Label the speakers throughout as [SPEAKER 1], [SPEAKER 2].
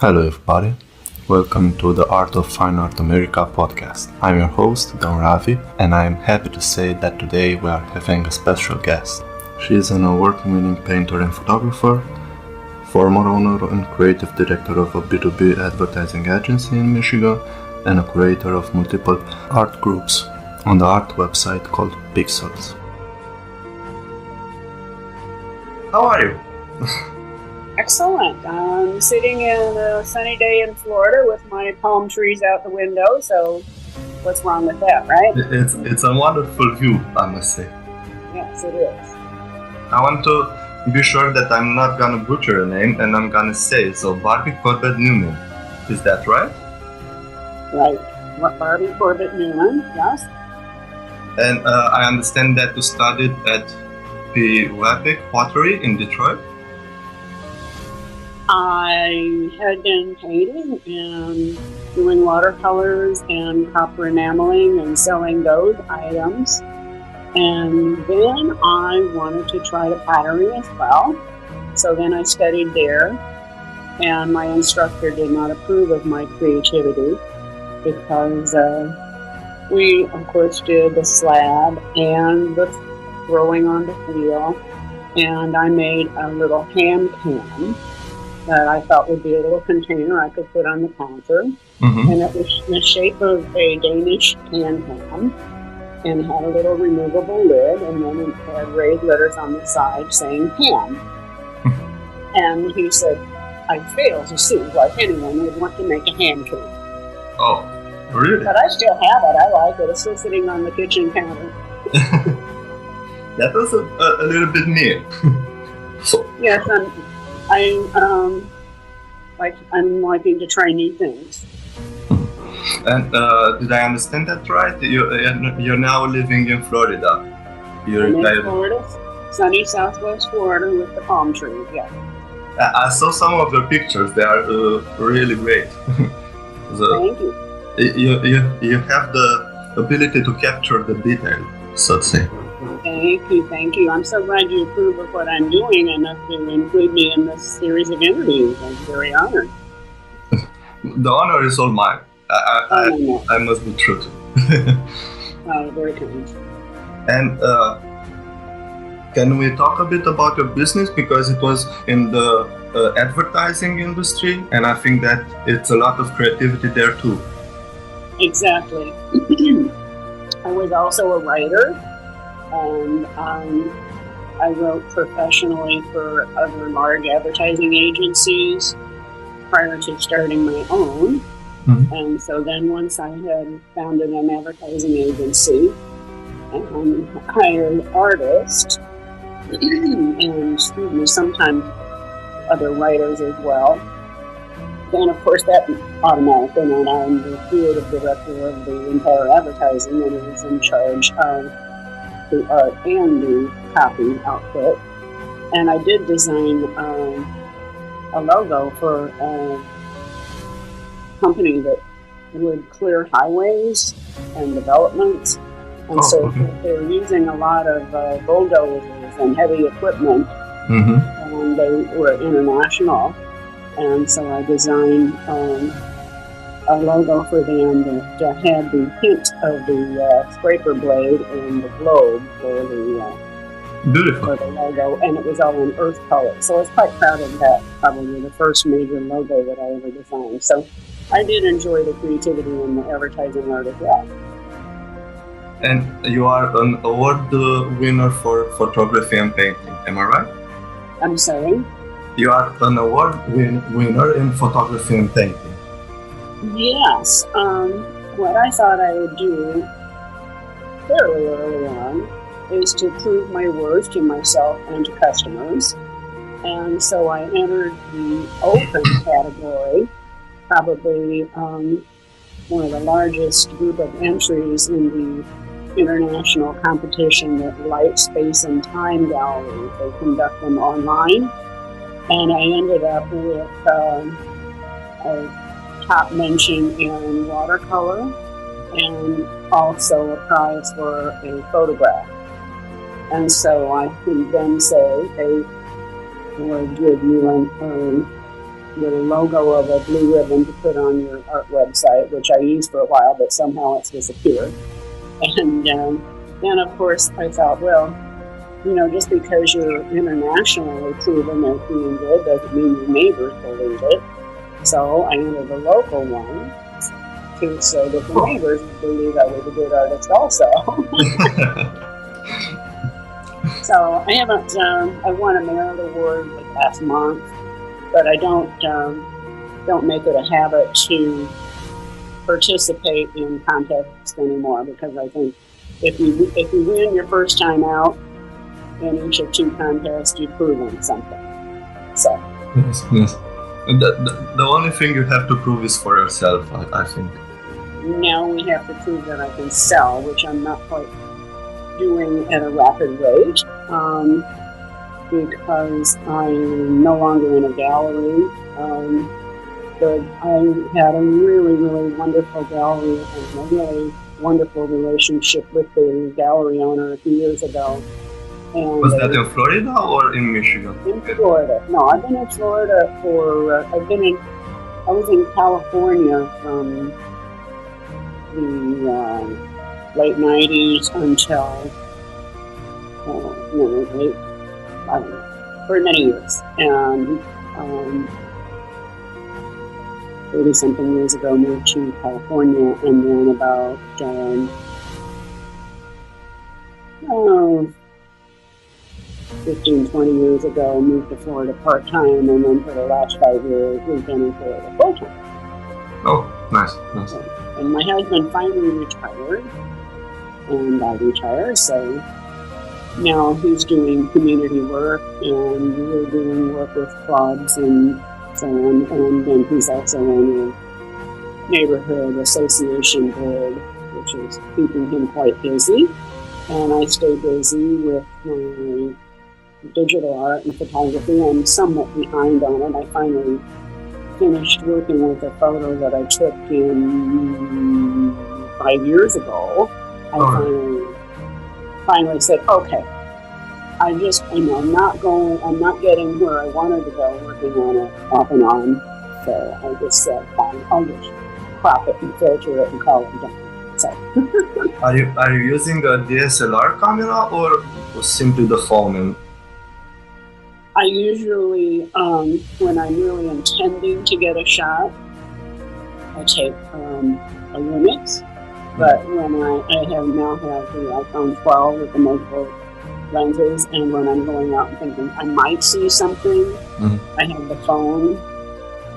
[SPEAKER 1] Hello everybody, welcome to the Art of Fine Art America podcast. I'm your host, Don Ravi, and I'm happy to say that today we are having a special guest. She is an award-winning painter and photographer, former owner and creative director of a B2B advertising agency in Michigan, and a creator of multiple art groups on the art website called Pixels. How are you?
[SPEAKER 2] Excellent. I'm sitting in a sunny day in Florida with my palm trees out the window, so what's wrong with that, right?
[SPEAKER 1] It's a wonderful view, I must say.
[SPEAKER 2] Yes, it is.
[SPEAKER 1] I want to be sure that I'm not gonna butcher a name, and I'm gonna say so. Barbie Corbett Newmin, is that right?
[SPEAKER 2] Right. Barbie Corbett Newmin, yes.
[SPEAKER 1] And I understand that you studied at the Webbick Pottery in Detroit.
[SPEAKER 2] I had been painting and doing watercolors and copper enameling and selling those items. And then I wanted to try the pottery as well. So then I studied there, and my instructor did not approve of my creativity because we, of course, did the slab and the throwing on the wheel, and I made a little hand pan that I thought would be a little container I could put on the counter.
[SPEAKER 1] Mm-hmm.
[SPEAKER 2] And it was in the shape of a Danish pan and had a little removable lid, and then it had raised letters on the side saying pan. And he said, I fail to see why anyone would want to make a hand cane.
[SPEAKER 1] Oh, really?
[SPEAKER 2] But I still have it. I like it. It's still sitting on the kitchen counter.
[SPEAKER 1] That was a little bit near. So.
[SPEAKER 2] Yes, I'm liking to try new things.
[SPEAKER 1] And did I understand that right? You're now living in Florida.
[SPEAKER 2] I'm in Florida, sunny Southwest Florida with the palm trees. Yeah.
[SPEAKER 1] I saw some of the pictures. They are really great.
[SPEAKER 2] Thank you.
[SPEAKER 1] You have the ability to capture the detail, so to say.
[SPEAKER 2] Thank you. I'm so glad you approve of what I'm doing enough to include me in this series of interviews. I'm very honored.
[SPEAKER 1] The honor is all mine. I must be true.
[SPEAKER 2] Very kind.
[SPEAKER 1] And can we talk a bit about your business, because it was in the advertising industry, and I think that it's a lot of creativity there too.
[SPEAKER 2] Exactly. I was also a writer. And I wrote professionally for other large advertising agencies prior to starting my own. Mm-hmm. And so then once I had founded an advertising agency and hired artists and sometimes other writers as well, then of course that automatically meant I'm the creative director of the entire advertising and was in charge of the art and the copy output. And I did design a logo for a company that would clear highways and developments. And they were using a lot of bulldozers and heavy equipment. Mm-hmm. And they were international. And so I designed a logo for them that had the hint of the scraper blade and the globe for the logo, and it was all in earth color. So I was quite proud of that, probably the first major logo that I ever designed. So I did enjoy the creativity in the advertising art as well.
[SPEAKER 1] And you are an award winner for photography and painting, am I right?
[SPEAKER 2] I'm sorry?
[SPEAKER 1] You are an award winner in photography and painting.
[SPEAKER 2] Yes. What I thought I would do fairly early on is to prove my worth to myself and to customers. And so I entered the open category, probably one of the largest group of entries in the international competition at Light, Space, and Time Gallery. They conduct them online. And I ended up with a top mention in watercolor and also a prize for a photograph. And so I can then say they would give you little logo of a blue ribbon to put on your art website, which I used for a while, but somehow it's disappeared. And then, of course, I thought, well, just because you're internationally proven as being good doesn't mean your neighbors believe it. So I entered a local one so that the neighbors would believe I was a good artist also. So I haven't, I won a merit award last month, but I don't make it a habit to participate in contests anymore, because I think if you win your first time out in each of 2 contests, you've proven something. So
[SPEAKER 1] yes. The only thing you have to prove is for yourself, I think.
[SPEAKER 2] Now we have to prove that I can sell, which I'm not quite doing at a rapid rate, because I'm no longer in a gallery. But I had a really, really wonderful gallery and a really wonderful relationship with the gallery owner a few years ago. And
[SPEAKER 1] was that in Florida or in Michigan?
[SPEAKER 2] In Florida. No, I've been in Florida for, I was in California from the late 90s until, I don't know, for many years. And 30-something years ago, moved to California, and then about 15, 20 years ago, moved to Florida part-time, and then for the last 5 years, we've been in Florida full-time.
[SPEAKER 1] Oh, nice.
[SPEAKER 2] And my husband finally retired, and I retired, so now he's doing community work, and we're doing work with clubs and so on, and then he's also on a neighborhood association board, which is keeping him quite busy. And I stay busy with my digital art and photography. I'm somewhat behind on it. I finally finished working with a photo that I took in 5 years ago. I finally said, okay, I'm not getting where I wanted to go working on it off and on. So I just said, fine, I'll just crop it and filter it and call it done. So.
[SPEAKER 1] Are you using a DSLR camera or simply the phone?
[SPEAKER 2] I usually, when I'm really intending to get a shot, I take a Lumix. But when I now have the iPhone 12 with the multiple lenses, and when I'm going out and thinking I might see something, I have the phone,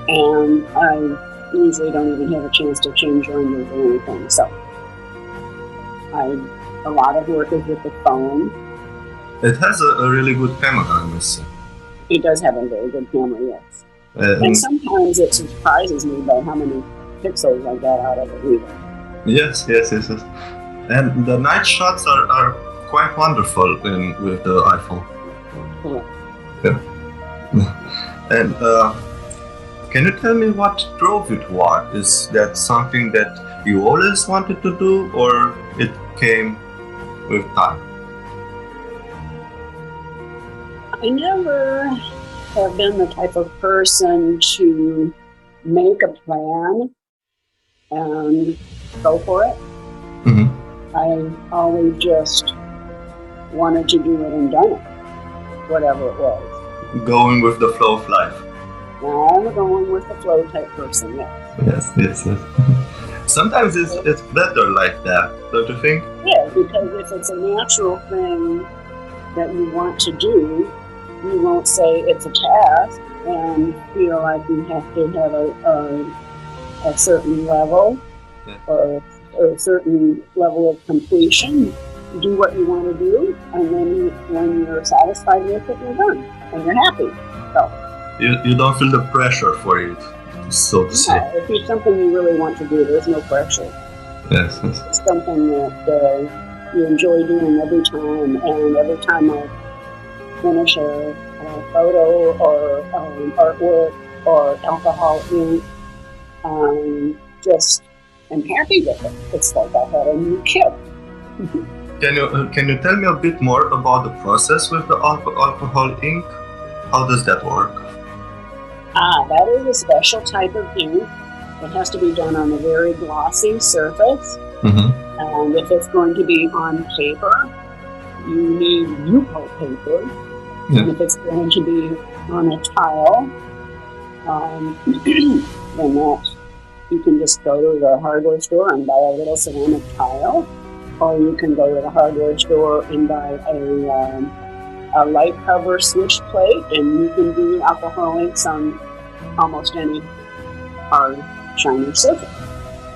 [SPEAKER 2] and I usually don't even have a chance to change lenses or anything. So a lot of work is with the phone.
[SPEAKER 1] It has a really good camera, I must say.
[SPEAKER 2] It does have a very good camera, yes. And sometimes it surprises me by how many pixels I get out of it either.
[SPEAKER 1] Yes. And the night shots are quite wonderful with the iPhone.
[SPEAKER 2] Yeah.
[SPEAKER 1] And can you tell me what drove you to art? Is that something that you always wanted to do, or it came with time?
[SPEAKER 2] I never have been the type of person to make a plan and go for it. I always just wanted to do it and done it, whatever it was.
[SPEAKER 1] Going with the flow of life.
[SPEAKER 2] Now, I'm going with the flow type person, yes.
[SPEAKER 1] Yes. Sometimes it's better like that, don't you think?
[SPEAKER 2] Yeah, because if it's a natural thing that you want to do, you won't say it's a task and feel like you have to have a certain level or a certain level of completion. Do what you want to do, and then when you're satisfied with it, you're done and you're happy. So
[SPEAKER 1] you don't feel the pressure for it, so to say.
[SPEAKER 2] If it's something you really want to do, there's no pressure.
[SPEAKER 1] Yes.
[SPEAKER 2] It's something that you enjoy doing every time, and every time I finish a photo or artwork or alcohol ink, I'm happy with it. It's like I had a new kid.
[SPEAKER 1] Can you tell me a bit more about the process with the alcohol ink? How does that work?
[SPEAKER 2] That is a special type of ink. It has to be done on a very glossy surface.
[SPEAKER 1] Mm-hmm.
[SPEAKER 2] And if it's going to be on paper, you need U-Coat paper.
[SPEAKER 1] Yeah.
[SPEAKER 2] And if it's going to be on a tile, then that you can just go to the hardware store and buy a little ceramic tile, or you can go to the hardware store and buy a light cover switch plate, and you can do alcohol inks on almost any hard, shiny surface.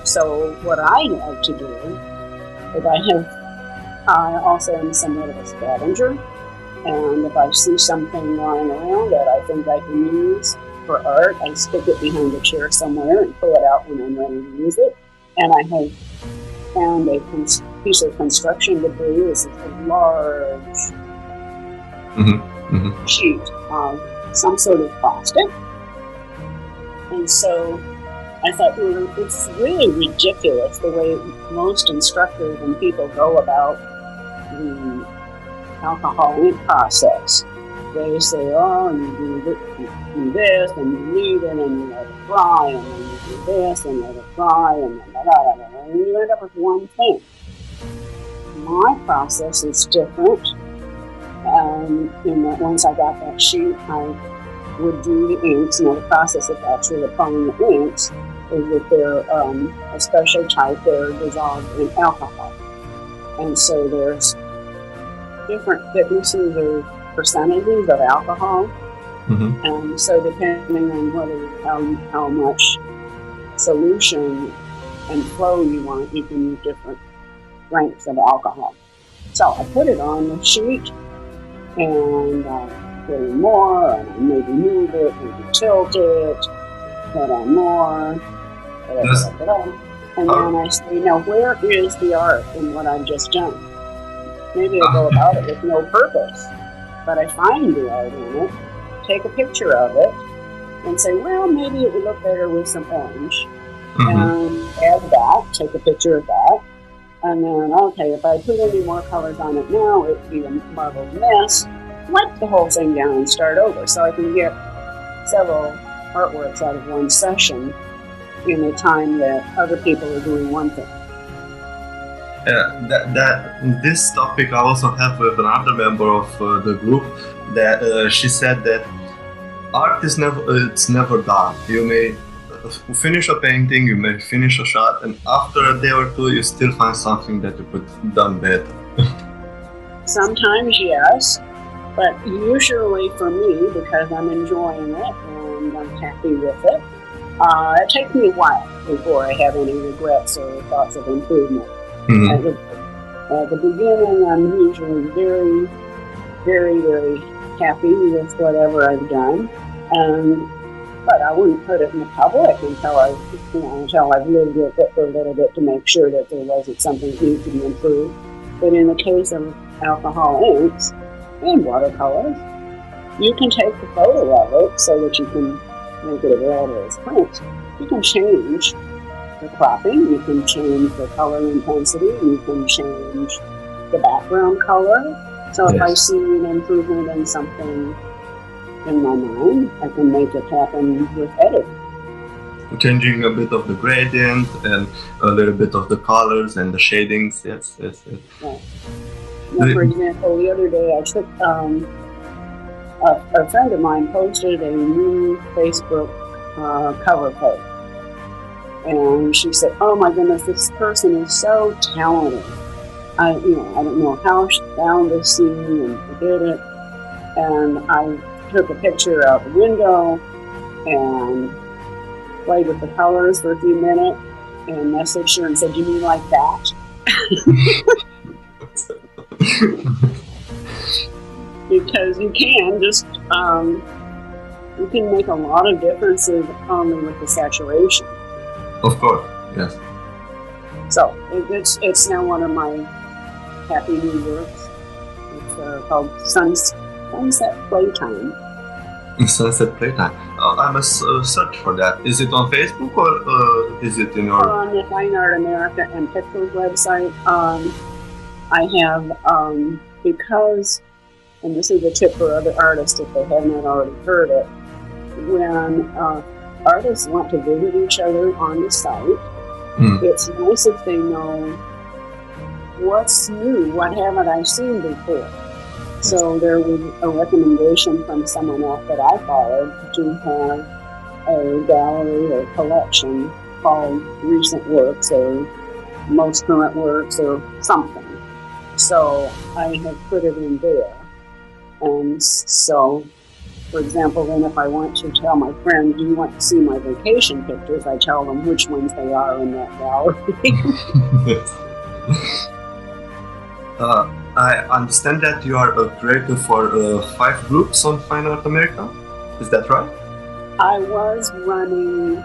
[SPEAKER 2] So what I like to do is I also am somewhat of a scavenger, and if I see something lying around that I think I can use for art, I stick it behind a chair somewhere and pull it out when I'm ready to use it. And I have found a piece of construction debris. This is a large sheet of some sort of plastic. And so I thought, it's really ridiculous the way most instructors and people go about the alcohol ink process. They say, oh, you do this, and you knead it, and you let it dry, and then you do this, and let it dry, and then and you end up with one thing. My process is different. In that once I got that sheet, I would do the inks. Now, the process of actually applying the inks is that they're a special type. They're dissolved in alcohol. And so there's different thicknesses or percentages of alcohol.
[SPEAKER 1] Mm-hmm.
[SPEAKER 2] And so depending on how much solution and flow you want, you can use different strengths of alcohol. So I put it on the sheet, and I put in more, and I maybe move it, maybe tilt it, put on more, and then I say, now where is the art in what I've just done? Maybe I go about it with no purpose, but I find the art in it, take a picture of it, and say, well, maybe it would look better with some orange, and add that, take a picture of that, and then, okay, if I put any more colors on it now, it would be a marbled mess. Wipe the whole thing down and start over, so I can get several artworks out of one session in a time that other people are doing one thing.
[SPEAKER 1] This topic I also have with another member of the group, that she said that art is never done. You may finish a painting, you may finish a shot, and after a day or two you still find something that you could have done better.
[SPEAKER 2] Sometimes, yes, but usually for me, because I'm enjoying it and I'm happy with it, it takes me a while before I have any regrets or thoughts of improvement. At the beginning, I'm usually very, very, very happy with whatever I've done, but I wouldn't put it in the public until I've lived with it for a little bit to make sure that there wasn't something that needed to be improved. But in the case of alcohol inks and watercolors, you can take the photo of it so that you can make it available as print. You can change the cropping, you can change the color intensity, you can change the background color. So if I see an improvement in something in my mind, I can make it happen with editing.
[SPEAKER 1] Changing a bit of the gradient and a little bit of the colors and the shadings. Yes.
[SPEAKER 2] Yeah. Now, for example, the other day I took a friend of mine posted a new Facebook cover photo, and she said, "Oh my goodness, this person is so talented. I don't know how she found this scene and did it." And I took a picture out the window and played with the colors for a few minutes and messaged her and said, "You mean like that?" Because you can just you can make a lot of differences only with the saturation.
[SPEAKER 1] Of course, yes.
[SPEAKER 2] So it's now one of my happy new works. It's called Sunset Playtime.
[SPEAKER 1] Sunset Playtime. I must search for that. Is it on Facebook or is it in your...
[SPEAKER 2] On the Fine Art America and Pixels website. I have, because, and this is a tip for other artists if they have not already heard it, when artists want to visit each other on the site, it's nice if they know what's new, what haven't I seen before. So there was a recommendation from someone else that I followed to have a gallery or collection called Recent Works or Most Current Works or something. So I have put it in there. And so, for example, then if I want to tell my friend, do you want to see my vacation pictures? I tell them which ones they are in that gallery.
[SPEAKER 1] I understand that you are a creator for 5 groups on Fine Art America. Is that right?
[SPEAKER 2] I was running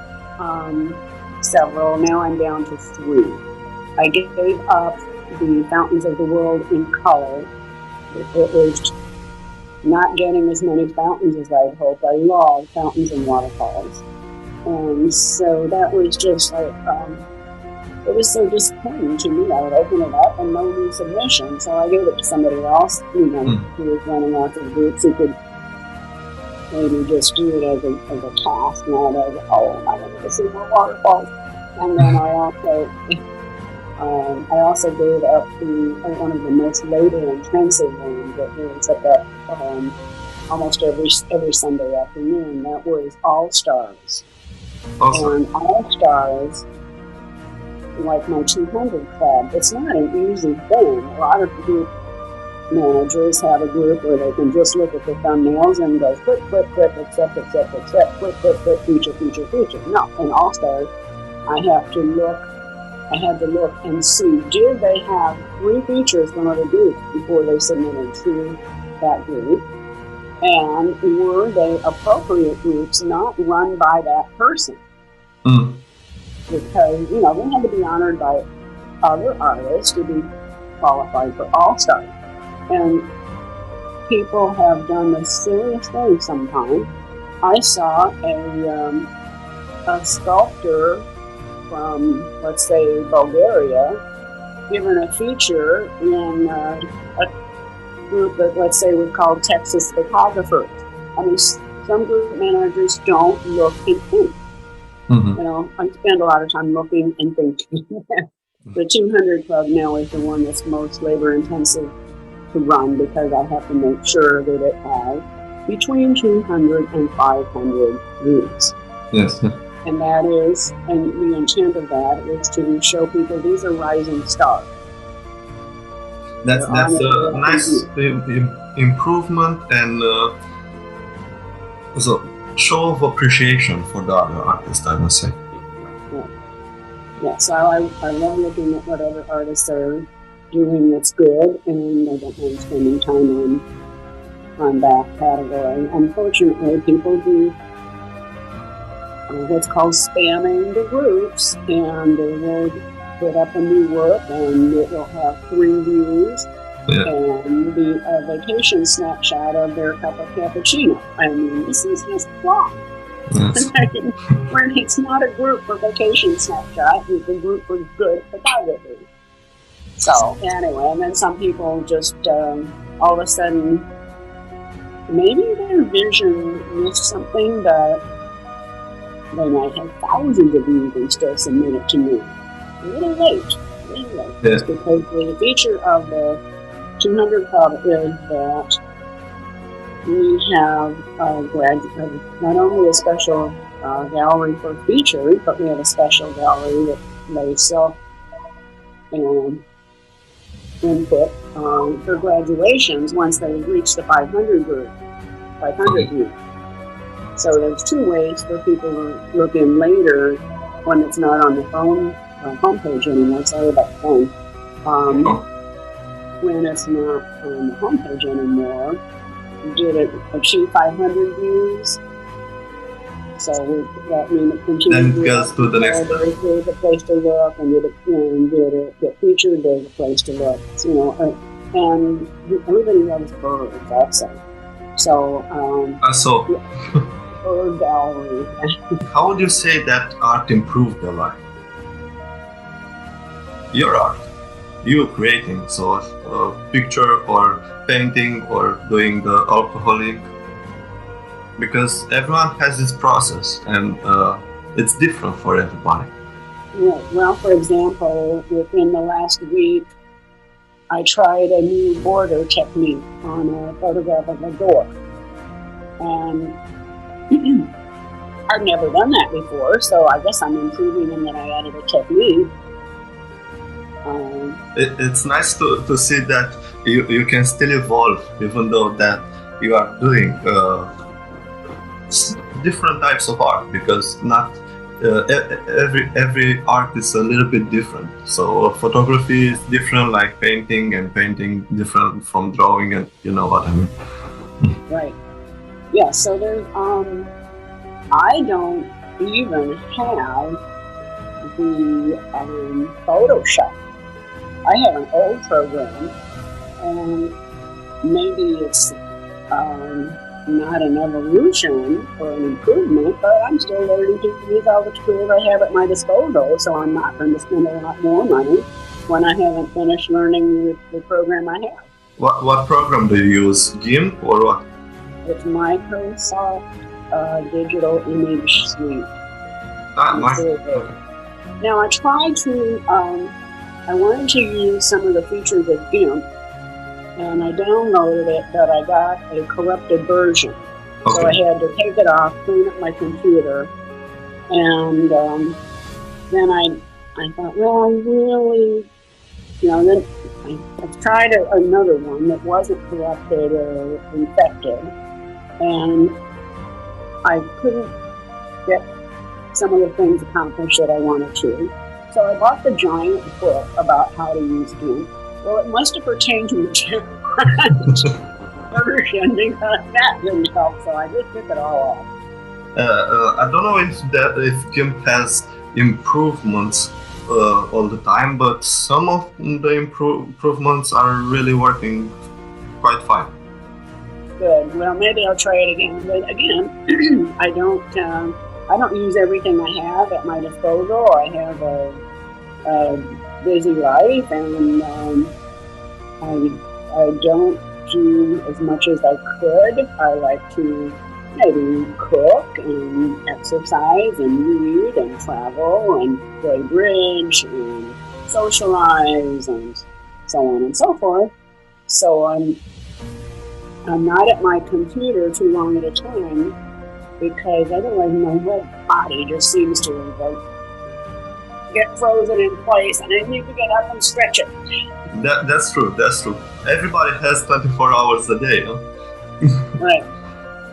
[SPEAKER 2] several. Now I'm down to 3. I gave up the Fountains of the World in color. It was not getting as many fountains as I'd hoped. I love fountains and waterfalls. And so that was just like, it was so disappointing to me. I would open it up and no new submission. So I gave it to somebody else, who was running lots of groups who could maybe just do it as a task, not as, I want to see more waterfalls. And then I also gave up one of the most labor-intensive ones that was up almost every Sunday afternoon. That was All Stars. Awesome. And All Stars, like my 200 Club, it's not an easy thing. A lot of group managers have a group where they can just look at the thumbnails and go click, click, click, accept, click, click, click, feature. No, in All Stars, I had to look and see, did they have 3 features from other groups before they submitted to that group? And were they appropriate groups not run by that person? Because, they had to be honored by other artists to be qualified for All-Star. And people have done the silliest thing sometimes. I saw a sculptor from, let's say, Bulgaria, given a feature in a group that, let's say, was called Texas Photographers. I mean, some group managers don't look and think. I spend a lot of time looking and thinking. The 200 Club now is the one that's most labor-intensive to run because I have to make sure that it has between 200 and 500 views.
[SPEAKER 1] Yes.
[SPEAKER 2] And the intent of that is to show people these are rising stars.
[SPEAKER 1] That's a nice improvement and so show of appreciation for the other artists, I must say.
[SPEAKER 2] Yeah, so I love looking at what other artists are doing that's good, and I don't mind spending time on that category. Unfortunately, people do what's called spamming the groups, and they will put up a new work and it will have 3 views and be a vacation snapshot of their cup of cappuccino. I mean, this is just wrong. Yes. When it's not a group for vacation snapshot, it's a group for good photography. So anyway, and then some people just all of a sudden, maybe their vision missed something, but they might have thousands of views and still submit it to me. A little late. Yes. Because the feature of the 200 Club is that we have not only a special gallery for features, but we have a special gallery that they input for graduations once they reach the 500 views. So there's 2 ways for people to look in later when it's not on the homepage anymore. Sorry about the phone. When it's not on the homepage anymore, did it achieve 500 views? So that means it continues.
[SPEAKER 1] Then it goes to the next one.
[SPEAKER 2] There's a place to look, and did it get featured? There's a place to look. And everybody loves birds also. So
[SPEAKER 1] I saw.
[SPEAKER 2] Bird gallery.
[SPEAKER 1] How would you say that art improved your life? Your art, you creating, so a picture or painting or doing the alcoholic. because everyone has this process, and it's different for everybody.
[SPEAKER 2] Yeah. Well, for example, within the last week, I tried a new border technique on a photograph of a door. And I've never done that before, so I guess I'm improving in that I added a technique.
[SPEAKER 1] It's nice to see that you can still evolve, even though that you are doing different types of art, because not every art is a little bit different. So photography is different, like painting, and painting different from drawing, and you know what I mean.
[SPEAKER 2] Right. Yeah. So there's I don't even have the Photoshop. I have an old program, and maybe it's not an evolution or an improvement, but I'm still learning to use all the tools I have at my disposal, so I'm not going to spend a lot more money when I haven't finished learning the program I have.
[SPEAKER 1] What program do you use? GIMP or what?
[SPEAKER 2] It's Microsoft Digital Image Suite.
[SPEAKER 1] Okay.
[SPEAKER 2] Now I tried to, I wanted to use some of the features of GIMP, and I downloaded it, but I got a corrupted version. Okay. So I had to take it off, clean up my computer, and then I thought, well, I really, then I tried another one that wasn't corrupted or infected, and I couldn't get some of the things accomplished that I wanted to. So I bought the giant book about how to use GIMP. Well, it must have pertained to the different version, because that didn't help, so I just took it all off.
[SPEAKER 1] I don't know if GIMP has improvements all the time, but some of the improvements are really working quite fine.
[SPEAKER 2] Good. Well, maybe I'll try it again. But again, I don't use everything I have at my disposal. I have a busy life, and I don't do as much as I could. I like to maybe cook and exercise and read and travel and play bridge and socialize and so on and so forth. So I'm not at my computer too long at a time, because otherwise my whole body just seems to get frozen in place, and I need to get up and stretch it.
[SPEAKER 1] That's true. Everybody has 24 hours a day, huh?
[SPEAKER 2] Right.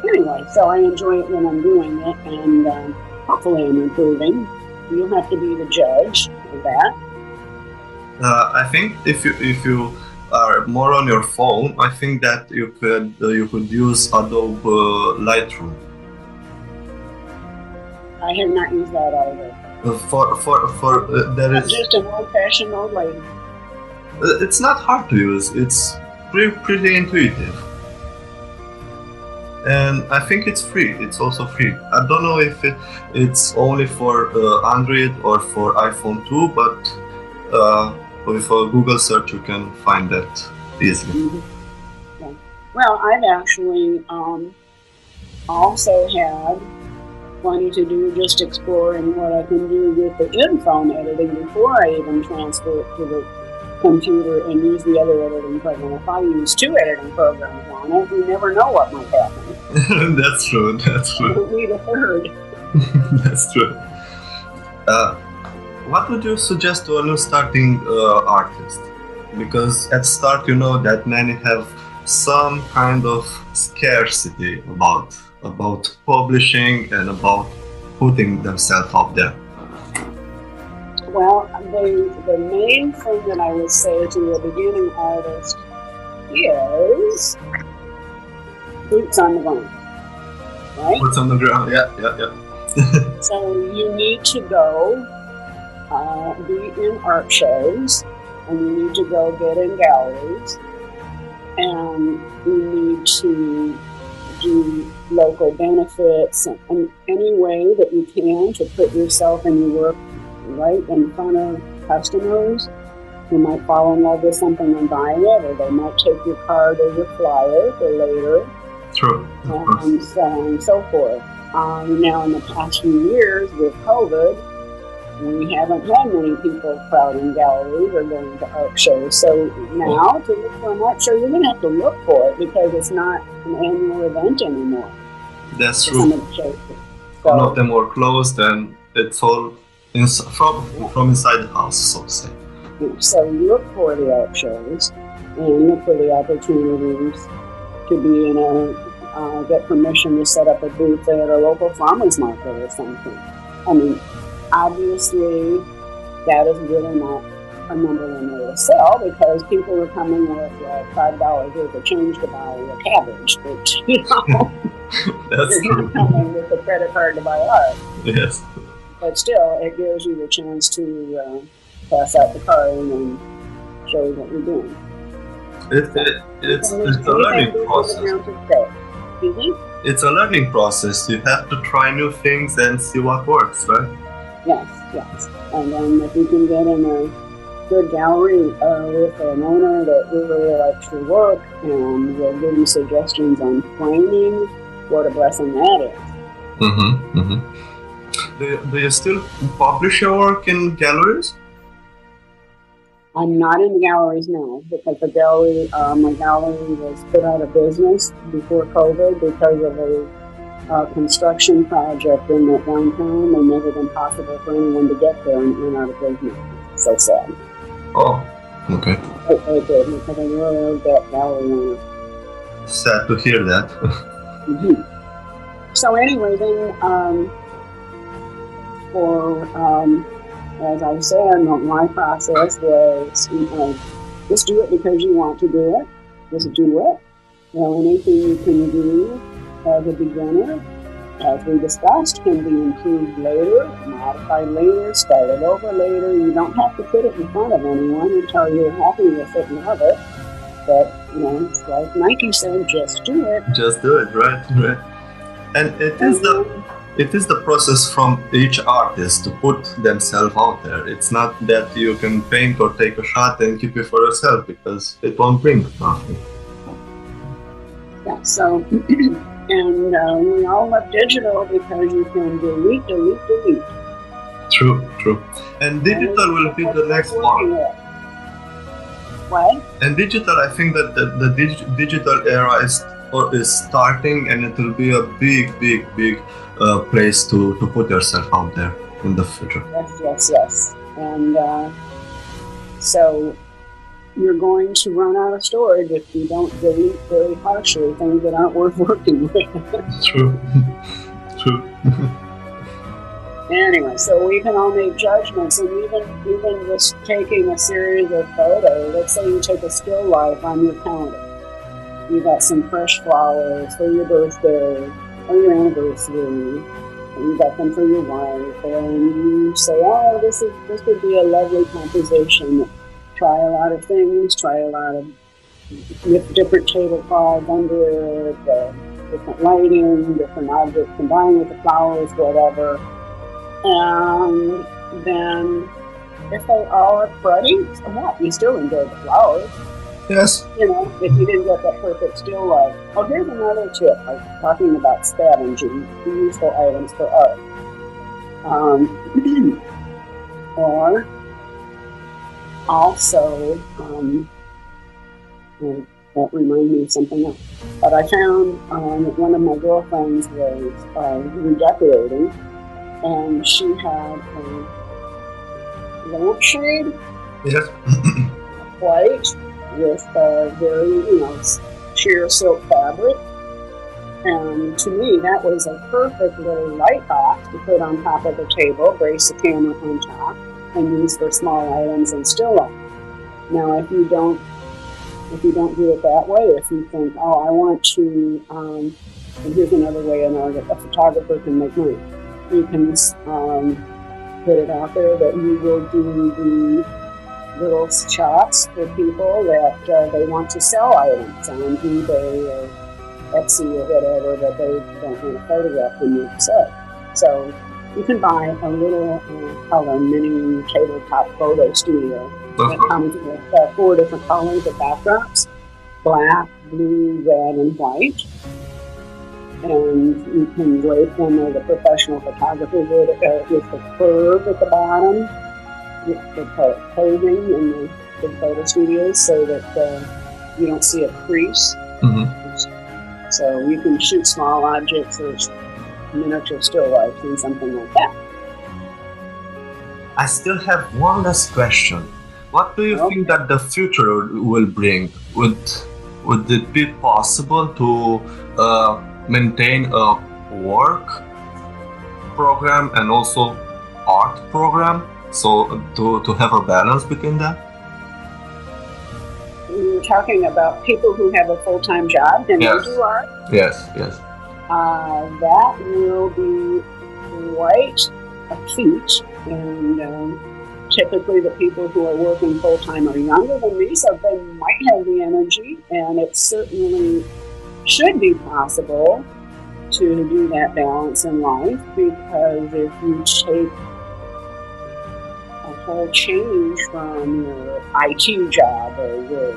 [SPEAKER 2] Anyway, so I enjoy it when I'm doing it, and hopefully I'm improving. You'll have to be the judge of that.
[SPEAKER 1] I think if you are more on your phone, I think that you could use Adobe Lightroom.
[SPEAKER 2] I have not used that either.
[SPEAKER 1] There is
[SPEAKER 2] just an old-fashioned old lady.
[SPEAKER 1] It's not hard to use. It's pretty intuitive, and I think it's free. It's also free. I don't know if it's only for Android or for iPhone too, but with a Google search you can find that easily.
[SPEAKER 2] Mm-hmm. Okay. Well, I've actually also had plenty to do just exploring what I can do with the in-phone editing before I even transfer it to the computer and use the other editing program. If I use two editing programs on it, you never know what might happen.
[SPEAKER 1] That's true.
[SPEAKER 2] You don't need a third.
[SPEAKER 1] That's true. What would you suggest to a new starting artist? Because at start, you know that many have some kind of scarcity about publishing and about putting themselves out there.
[SPEAKER 2] Well, the main thing that I would say to a beginning artist is boots on the ground, right?
[SPEAKER 1] Boots on the ground, yeah.
[SPEAKER 2] So you need to go be in art shows, and you need to go get in galleries, and you need to do local benefits and any way that you can to put yourself and your work right in front of customers who might fall in love with something and buy it, or they might take your card or your flyer for later.
[SPEAKER 1] True.
[SPEAKER 2] and so on and so forth. Now, in the past few years with COVID, we haven't had many people crowding galleries or going to art shows. So now, to look for an art show, you're going to have to look for it because it's not an annual event anymore.
[SPEAKER 1] That's true. Some of them were closed, and it's all from inside the house, so to say.
[SPEAKER 2] So look for the art shows and look for the opportunities to be in get permission to set up a booth at a local farmer's market or something. I mean, obviously, that is really not a number one way to sell because people are coming with $5 worth of change to buy a cabbage, which,
[SPEAKER 1] that's
[SPEAKER 2] you're
[SPEAKER 1] true.
[SPEAKER 2] not coming with a credit card to buy art.
[SPEAKER 1] Yes.
[SPEAKER 2] But still, it gives you the chance to pass out the card and show you what you're doing.
[SPEAKER 1] It's a learning process.
[SPEAKER 2] Excuse me?
[SPEAKER 1] It's a learning process. You have to try new things and see what works, right?
[SPEAKER 2] Yes. And then if you can get in a good gallery with an owner that really likes your work and will give you suggestions on framing, what a blessing that is.
[SPEAKER 1] Do you still publish your work in galleries?
[SPEAKER 2] I'm not in the galleries now because my gallery was put out of business before COVID because of a construction project in that downtown and made it impossible for anyone to get there and went out of business. So sad.
[SPEAKER 1] Oh, okay.
[SPEAKER 2] I did because I really loved that gallery owner.
[SPEAKER 1] Sad to hear that.
[SPEAKER 2] So anyway, then as I said, my process was just do it because you want to do it. Just do it. Anything you can do as a beginner, as we discussed, can be improved later, modified later, started over later. You don't have to put it in front of anyone until you're happy with it and love it. But, it's like Nike said, just do it.
[SPEAKER 1] Just do it, right. And it is the process from each artist to put themselves out there. It's not that you can paint or take a shot and keep it for yourself because it won't bring nothing.
[SPEAKER 2] Yeah, so, and we all love digital because you can delete.
[SPEAKER 1] True. And digital will be the next one.
[SPEAKER 2] What?
[SPEAKER 1] And digital, I think that the digital era is starting, and it will be a big place to put yourself out there in the future.
[SPEAKER 2] Yes. And so you're going to run out of storage if you don't delete very harshly things that aren't worth working with.
[SPEAKER 1] True.
[SPEAKER 2] Anyway, so we can all make judgments, and even just taking a series of photos. Let's say you take a still life on your counter. You got some fresh flowers for your birthday or your anniversary, and you got them for your wife, and you say, "Oh, this would be a lovely composition." Try a lot of things. Try a lot of different tablecloths under it, different lighting, different objects combined with the flowers, whatever. And then, if they all are pretty, so what? You still enjoy the flowers.
[SPEAKER 1] Yes.
[SPEAKER 2] If you didn't get that perfect still life. Oh, here's another tip. I'm talking about scavenging useful items for art. Or also, that reminds me of something else. But I found one of my girlfriends was redecorating, and she had a lampshade.
[SPEAKER 1] Yes.
[SPEAKER 2] White with very, sheer silk fabric. And to me, that was a perfect little light box to put on top of the table, brace the camera on top, and use for small items and still life. Now, if you don't do it that way, if you think, I want to, and here's another way a photographer can make money. You can put it out there that you will do the little shots for people that they want to sell items on eBay or Etsy or whatever that they don't want to photograph them themselves. So you can buy a little color mini tabletop photo studio that comes with 4 different colors of backdrops: black, blue, red, and white. and you can drape them as a professional photographer would with the curve at the bottom. They call it posing in the photo studios so that you don't see a crease.
[SPEAKER 1] Mm-hmm.
[SPEAKER 2] So you can shoot small objects or miniature still lifes and something like that.
[SPEAKER 1] I still have one last question. What do you think that the future will bring? Would it be possible to maintain a work program and also art program? So to have a balance between that?
[SPEAKER 2] You're talking about people who have a full-time job and
[SPEAKER 1] Yes.
[SPEAKER 2] they do art?
[SPEAKER 1] Yes.
[SPEAKER 2] That will be quite a feat, and typically the people who are working full-time are younger than me, so they might have the energy, and it certainly should be possible to do that balance in life, because if you take a whole change from your IT job or your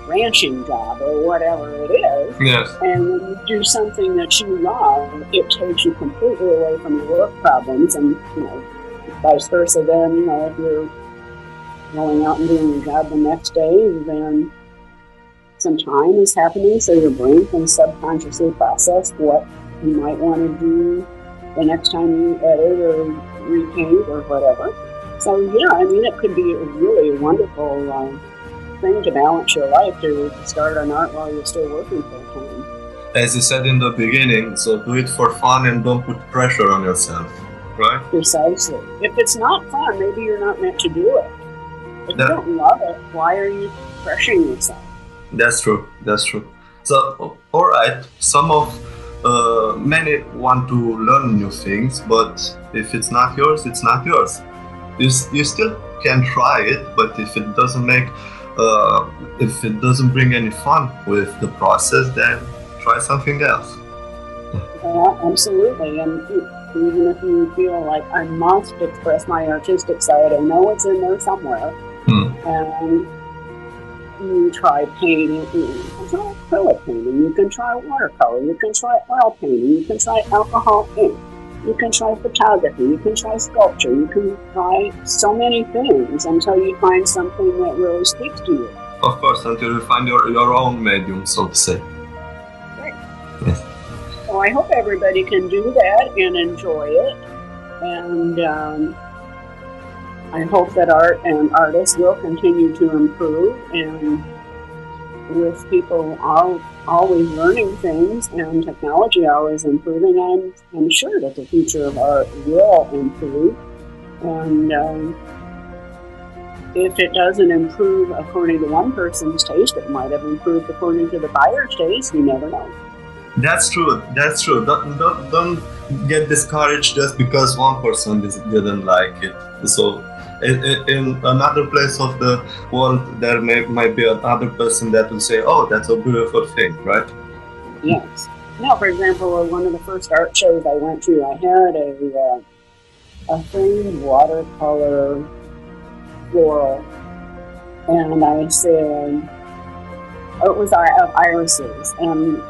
[SPEAKER 2] ranching job or whatever it is,
[SPEAKER 1] Yes.
[SPEAKER 2] and when you do something that you love, it takes you completely away from your work problems, and vice versa. Then if you're going out and doing your job the next day, then some time is happening, so your brain can subconsciously process what you might want to do the next time you edit or repaint or whatever. So it could be a really wonderful thing to balance your life, to start an art while you're still working full time.
[SPEAKER 1] As you said in the beginning, so do it for fun and don't put pressure on yourself, right?
[SPEAKER 2] Precisely. If it's not fun, maybe you're not meant to do it. If you don't love it, why are you pressuring yourself?
[SPEAKER 1] That's true. So, all right, many want to learn new things, but if it's not yours, it's not yours. You still can try it, but if it doesn't bring any fun with the process, then try something else.
[SPEAKER 2] Yeah, absolutely. And even if you feel like I must express my artistic side, I know it's in there somewhere. And you try painting, you can try acrylic painting, you can try watercolor, you can try oil painting, you can try alcohol ink, you can try photography, you can try sculpture, you can try so many things until you find something that really speaks to you.
[SPEAKER 1] Of course, until you find your own medium, so to say.
[SPEAKER 2] Right.
[SPEAKER 1] Yes.
[SPEAKER 2] So I hope everybody can do that and enjoy it. And I hope that art and artists will continue to improve, and with people always learning things and technology always improving, I'm sure that the future of art will improve. And if it doesn't improve according to one person's taste, it might have improved according to the buyer's taste. You never know.
[SPEAKER 1] That's true. Don't get discouraged just because one person didn't like it. So in another place of the world, there might be another person that will say, "Oh, that's a beautiful thing," right?
[SPEAKER 2] Yes. Now, for example, one of the first art shows I went to, I had a framed watercolor floral, and I said, it was of irises, and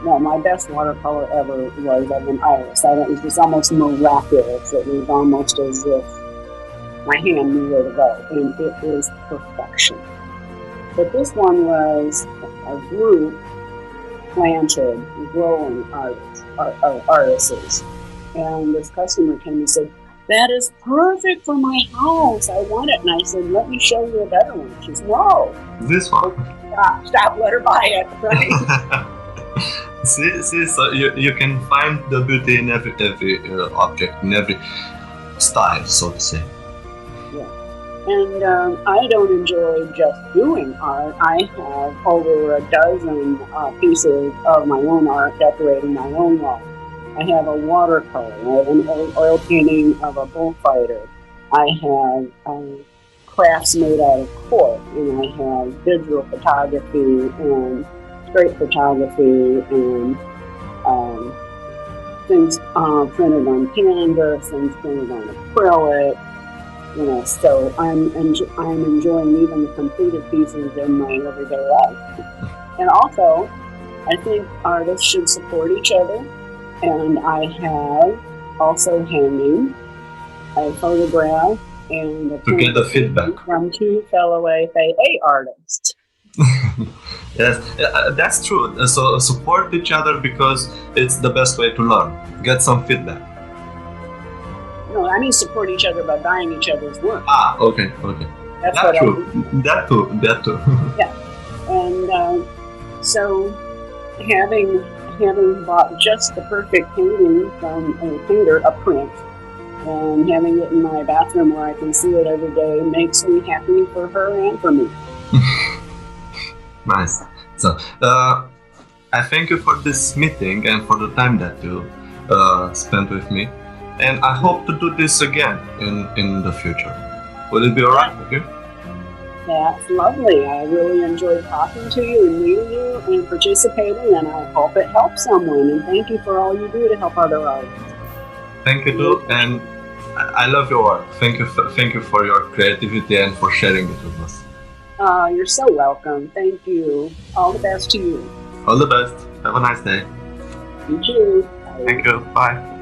[SPEAKER 2] my best watercolor ever was of an iris. It was just almost miraculous. It was almost as if my hand knew where to go, and it is perfection. But this one was a group planted, growing artists. And this customer came and said, "That is perfect for my house. I want it." And I said, "Let me show you a better one." She said, "No."
[SPEAKER 1] This one.
[SPEAKER 2] Stop, let her buy it, right?
[SPEAKER 1] See, so you can find the beauty in every object, in every style, so to say.
[SPEAKER 2] Yeah. And I don't enjoy just doing art. I have over a dozen pieces of my own art decorating my own wall. I have a watercolor, I have an oil painting of a bullfighter. I have crafts made out of cork, and I have digital photography and straight photography and things printed on canvas, things printed on acrylic. So I'm enjoying even the completed pieces in my everyday life. And also, I think artists should support each other, and I have also hanging a photograph and a
[SPEAKER 1] To get the feedback
[SPEAKER 2] from two fellow FAA artists.
[SPEAKER 1] Yes, that's true. So support each other because it's the best way to learn. Get some feedback.
[SPEAKER 2] No, I mean support each other by buying each other's work.
[SPEAKER 1] Okay.
[SPEAKER 2] That's
[SPEAKER 1] That
[SPEAKER 2] what
[SPEAKER 1] true.
[SPEAKER 2] I mean.
[SPEAKER 1] That too.
[SPEAKER 2] Yeah, and so having bought just the perfect painting from a painter, a print, and having it in my bathroom where I can see it every day makes me happy for her and for me.
[SPEAKER 1] Nice. So, I thank you for this meeting and for the time that you spent with me. And I hope to do this again in the future. Will it be alright with you?
[SPEAKER 2] That's lovely. I really enjoyed talking to you and meeting you and participating, and I hope it helps someone. And thank you for all you do to help other artists.
[SPEAKER 1] Thank you too, and I love your work. Thank you for your creativity and for sharing it with us.
[SPEAKER 2] You're so welcome. Thank you. All the best to you.
[SPEAKER 1] All the best. Have a nice day.
[SPEAKER 2] You too. Bye.
[SPEAKER 1] Thank you. Bye.